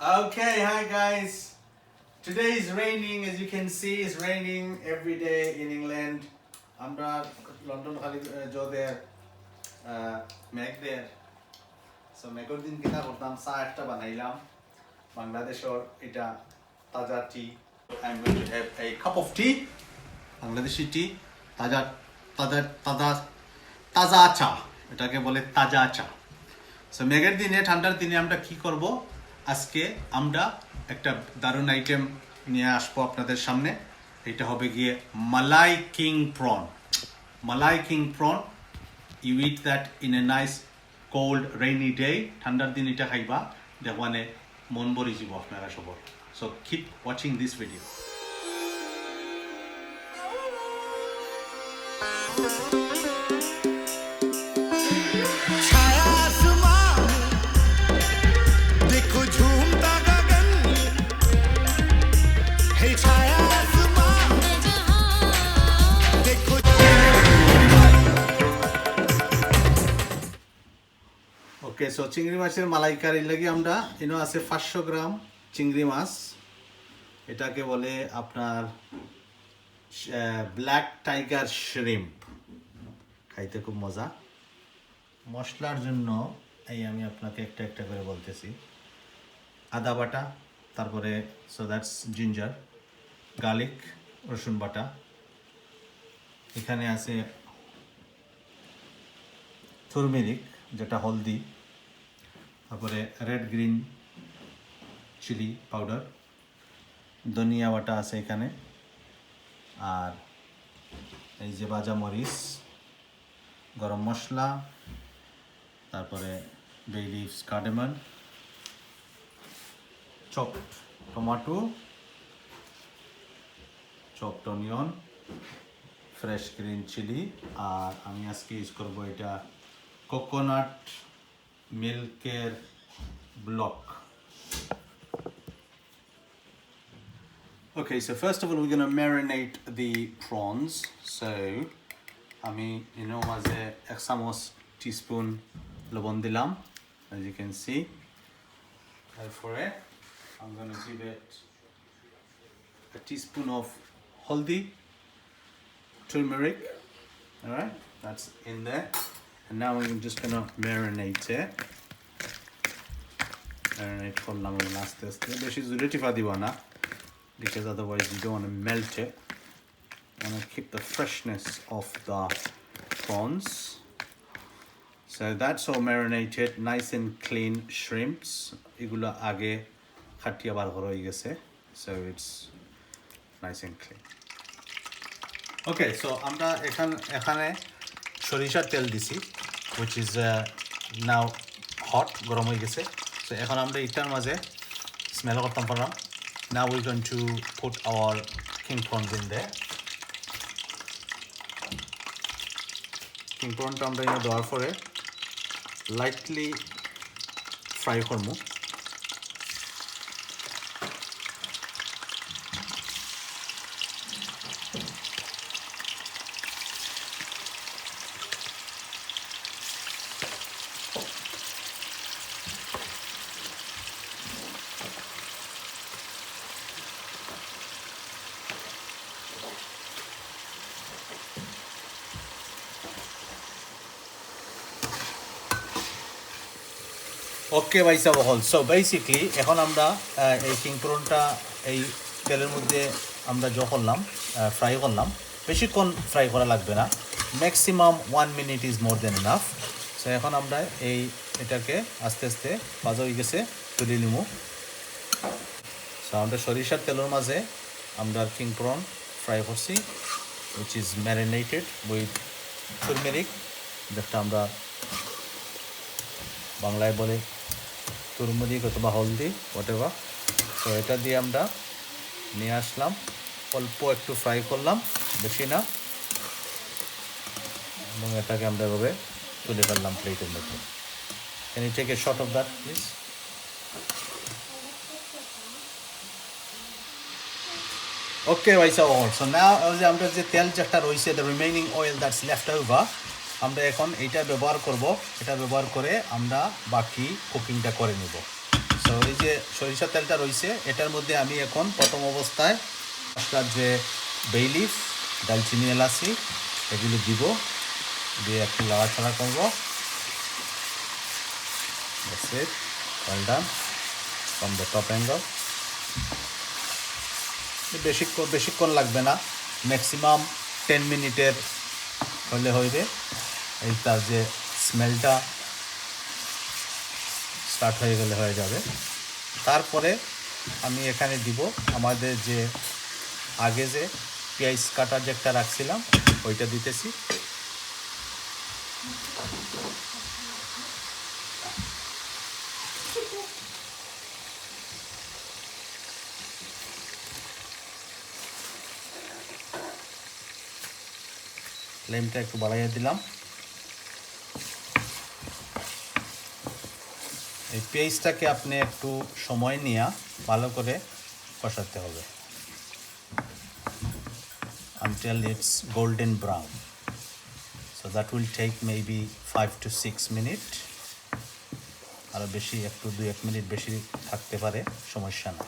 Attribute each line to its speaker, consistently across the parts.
Speaker 1: Okay, hi guys. Today is raining, as you can see, it's raining every day in England. আমরা London খালি জোদের মেঘ দের so মেঘের দিন কিনা করতাম চা একটা বানাইলাম বাংলাদেশের এটা তাজা টি I'm going to have a cup of tea Bangladeshi টি তাজা তাজা তাজা তাজা চা এটাকে বলে তাজা চা সো মেঘের দিনে ঠান্ডার দিনে আমরা কি করব আজকে আমরা একটা দারুণ আইটেম নিয়ে আসবো আপনাদের সামনে এটা হবে গিয়ে মালাই king prawn malai king prawn you eat that in a nice cold rainy day ঠান্ডার দিন এটা খাইবা দেখবানে মন ভরে যাব আপনারা সবার so keep watching this video Okay, so চিংড়ি মাছের মালাইকারি লাগি আমরা এনো আছে 500 গ্রাম চিংড়ি মাছ এটাকে বলে আপনার ব্ল্যাক টাইগার শ্রিম্প খাইতে খুব মজা মশলার জন্য এই আমি আপনাকে একটা একটা করে বলতেছি আদা বাটা তারপরে সো দ্যাটস জিঞ্জার গার্লিক রসুন বাটা এখানে আছে টারমেরিক যেটা হলদি তারপরে রেড গ্রিন চিলি পাউডার ধনিয়া বাটা আছে এখানে আর এই যে ভাজা মরিচ গরম মশলা তারপরে bay leaves cardamom chopped tomato chopped onion fresh green chilli আর আমি আজকে ইউজ করব এটা coconut milker block. Okay, so first of all we're going to marinate the prawns. So আমি মাঝে 1 চামচ teaspoon লবণ দিলাম as you can see. Therefore I'm going to give it a teaspoon of haldi turmeric. All right, that's in there. And now we're just gonna marinate it. Marinate for long last this. Beshi zureti fadiba na because otherwise you don't want to melt it. You want to keep the freshness of the prawns. So that's all marinated, nice and clean shrimps. Igula age khatiya bar kora hoye geche. So it's nice and clean. Okay, so আমরা এখানে সরিষার তেল দিছি which is now hot গরম হয়ে গেছে so এখন আমরা এটার মাঝে স্মেল করতে পারলাম now we're going to put our king prawns in there king prawn টা আমরা এনে দেওয়ার পরে lightly ফ্রাই করব ওকে ভাই সব হল সো বেসিক্যালি এখন আমরা এই কিং প্রনটা এই তেলের মধ্যে আমরা করলাম ফ্রাই করলাম বেশিক্ষণ ফ্রাই করা লাগবে না maximum 1 minute is more than enough so এখন আমরা এটাকে আস্তে আস্তে ভাজা হয়ে গেছে তুলে নিব সো আমরা সরিষার তেলের মাঝে আমরা কিং প্রন ফ্রাই করছি which is marinated with turmeric যেটা আমরা বাংলায় বলে turmeric অথবা হলদি হোয়াটএভার তো এটা দিয়ে আমরা নিয়ে আসলাম অল্প একটু ফ্রাই করলাম বেশি না এবং এটাকে আমরা এভাবে তুলে ফেললাম প্লেটের মধ্যে Can you take a shot of that please? Okay, right, so now আমরা যে তেল যেটা রয়েছে the remaining oil that's left over আমরা এখন এইটা ব্যবহার করব এটা ব্যবহার করে আমরা বাকি কুকিংটা করে নিব সো তো এই যে সরিষার তেলটা রয়েছে, এটার মধ্যে আমি এখন প্রথম অবস্থায় মশলার যে বে লিফ, দালচিনি, এলাচি এগুলো দিব, দিয়ে একটু লাড়াচাড়া করবো। That's it. Well done from the top angle. বেশিক্ষণ লাগবে না, ম্যাক্সিমাম 10 মিনিটের হলে হইবে। এই তার যে স্মেলটা স্টার্ট হয়ে গেলে হয়ে যাবে। তারপরে আমি এখানে দিব আমাদের যে আগে যে পেঁয়াজ কাটার যে একটা রাখছিলাম ওইটা দিতেছি। ফ্লেমটা একটু বাড়াইয়ে দিলাম। এই পেঁয়াজটাকে আপনি একটু সময় নিয়ে ভালো করে কষাতে হবে until it's golden brown. So that will take maybe 5 to 6 minutes. আরও বেশি, একটু 2-1 মিনিট বেশি থাকতে পারে, সমস্যা না।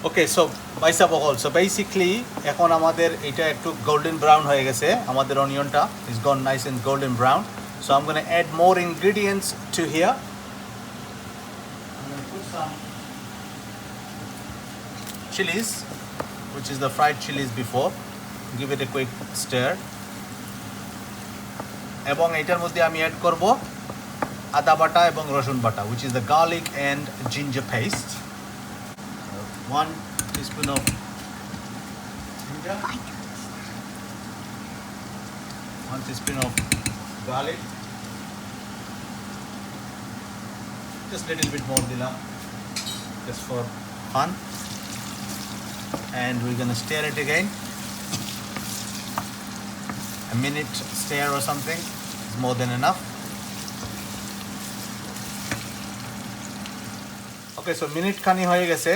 Speaker 1: ওকে, সো বাইসা বহল। সো বেসিকলি এখন আমাদের এটা একটু গোল্ডেন ব্রাউন হয়ে গেছে, আমাদের অনিয়নটা is gone nice and golden brown. So I am gonna add more ingredients to here. Chilies, which is the fried chilies before. Give it a quick stir. এবং এটার মধ্যে আমি অ্যাড করব আদা বাটা এবং রসুন বাটা, which is the garlic and ginger paste. 1 teaspoon of ginger, 1 teaspoon of garlic, just little bit more dilam, just for fun. And we're gonna stir it again. A minute stir or something is more than enough. Okay, so minute খানি হয়ে গেছে,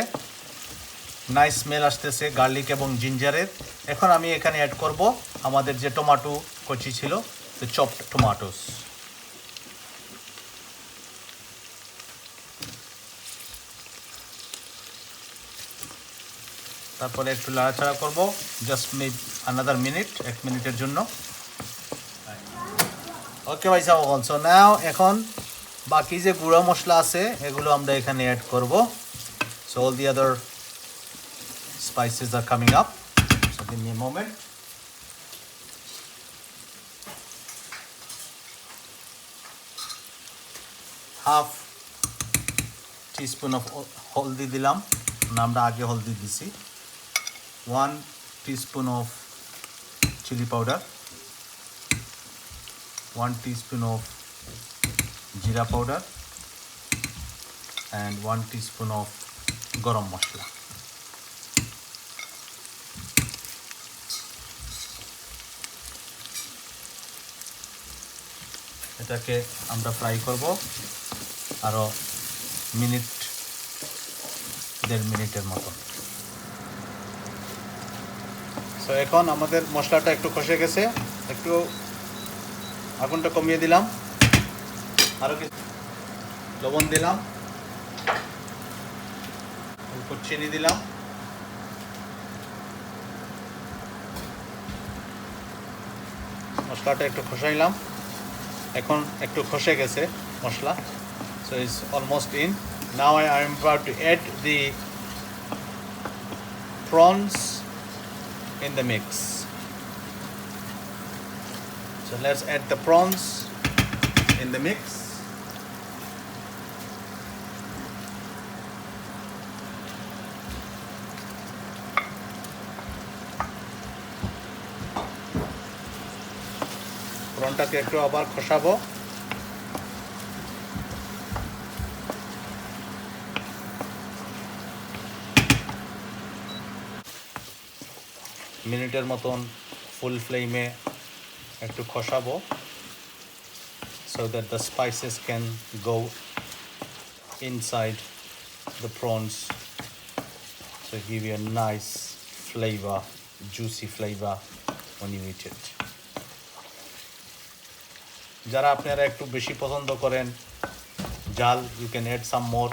Speaker 1: nice smell আসতেছে garlic এবং জিঞ্জারের। এখন আমি এখানে add করব আমাদের যে টমেটো কচি ছিল, the chopped tomatoes. তারপরে একটু লাড়াচাড়া করব, জাস্ট মেবি আনাদার মিনিট, 1 মিনিটের জন্য। ওকে ভাই সাহেব, অলসো নাও এখন বাকি যে গুঁড়া মশলা আছে এগুলো আমরা এখানে অ্যাড করব। So all the other spices are coming up. So give me a moment. Half teaspoon of haldi দিলাম, আমরা আগে হলদি দিছি। 1 teaspoon of chili powder, 1 teaspoon of jeera powder, and 1 teaspoon of garam masala. এটাকে আমরা ফ্রাই করব আরো minute, 1.5 মিনিটের মতো। তো এখন আমাদের মশলাটা একটু কষে গেছে, একটু আগুনটা কমিয়ে দিলাম, আরও কিছু লবণ দিলাম, অল্প চিনি দিলাম, মশলাটা একটু খসাইলাম। এখন একটু খসে গেছে মশলা, so it's almost in. Now I am about to add the prawns in the mix. So let's add the prawns in the mix. প্রনটাকে একটু আবার খসাবো। মিনিটের মতন ফুল ফ্লেমে একটু খসাবো, so that the spices can go inside the prawns, so give you a nice flavor, juicy flavor when you eat it. যারা আপনারা একটু বেশি পছন্দ করেন জাল, you can add some more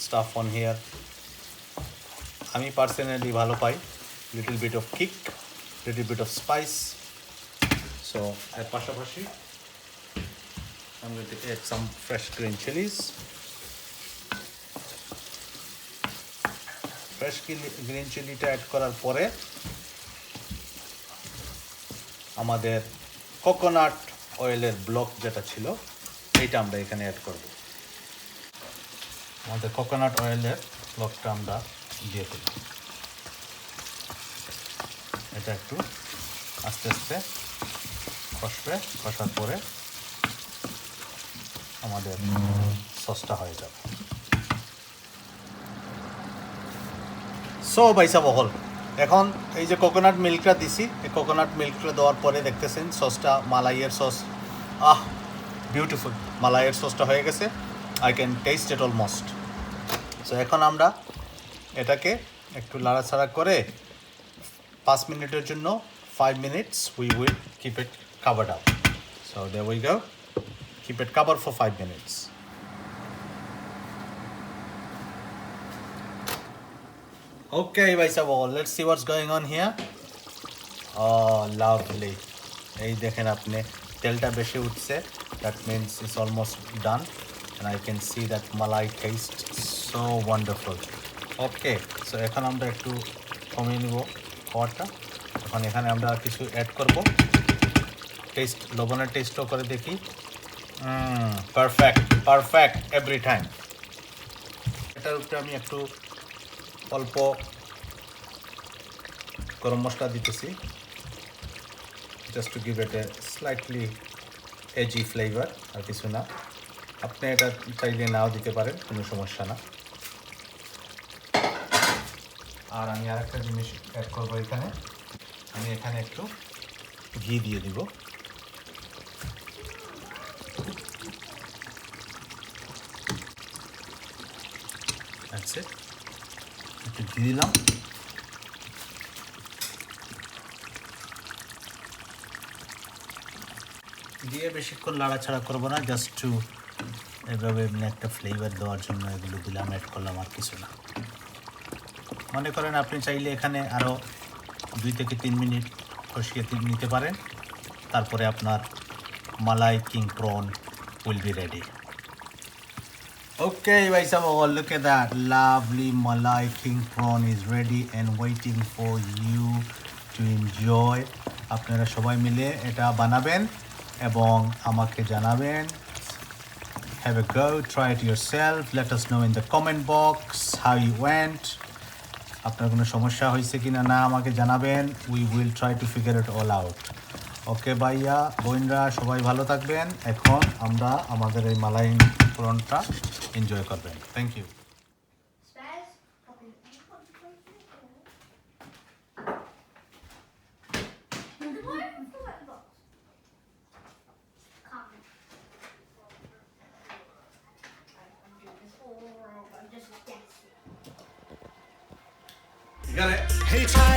Speaker 1: stuff on here. আমি পার্সোনালি ভালো পাই little bit of kick, little bit of spice. So এর পাশাপাশি I'm going to add some fresh green chilies. Fresh green চিলিটা অ্যাড করার পরে আমাদের কোকোনাট অয়েলের ব্লক যেটা ছিল এইটা আমরা এখানে অ্যাড করব। আমাদের কোকোনাট অয়েলের ব্লকটা আমরা দিয়ে দেব। এটা একটু আস্তে আস্তে কষবে, কষার পরে আমাদের সসটা হয়ে যাবে। সো ভাইসা বহল এখন এই যে কোকোনাট মিল্কটা দিছি, এই কোকোনাট মিল্কটা দেওয়ার পরে দেখতেছেন সসটা মালাইয়ের সস, বিউটিফুল মালাইয়ের সসটা হয়ে গেছে। I can test it almost. So এখন আমরা এটাকে একটু লাড়াছাড়া করে 5 মিনিটের জন্য 5 minutes we will keep it covered up. So there we go, keep it covered for 5 minutes. Okay ভাইসা ball, let's see what's going on here. Oh lovely, এই দেখেন আপনি তেলটা বেশি উঠছে, that means it's almost done and I can see that malai taste so wonderful. Okay, so এখন আমরা একটু কমিয়ে নিব খাওয়াটা। এখন এখানে আমরা কিছু অ্যাড করব, টেস্ট লবণের টেস্টও করে দেখি। Perfect perfect every time. এটার উপরে আমি একটু অল্প গরম মশলা দিতেছি, just to give it a slightly edgy flavour, আর কিছু না। আপনি এটা চাইলে নাও দিতে পারেন, কোনো সমস্যা না। আর আমি আরেকটা জিনিস অ্যাড করবো এখানে, আমি এখানে একটু ঘি দিয়ে দিব। আচ্ছা, একটু ঘি দিলাম। দিয়ে বেশিক্ষণ নাড়াচাড়া করবো না, জাস্ট টু এভাবে এমনি একটা ফ্লেভার দেওয়ার জন্য এগুলো দিলাম, অ্যাড করলাম, আর কিছু না। মনে করেন আপনি চাইলে এখানে আরও 2 থেকে 3 মিনিট কষিয়ে নিতে পারেন, তারপরে আপনার malai king prawn will be ready. Okay, guys, look at that lovely Malai king prawn is ready and waiting for you to enjoy. আপনারা সবাই মিলে এটা বানাবেন এবং আমাকে জানাবেন। Have a go, try it yourself. Let us know in the comment box how you went. আপনার কোনো সমস্যা হয়েছে কিনা না আমাকে জানাবেন। We will try to figure it all out. ওকে ভাইয়া বোনরা সবাই ভালো থাকবেন। এখন আমরা আমাদের এই মালাই প্রনটা এনজয় করবেন। Thank you.
Speaker 2: Hey, try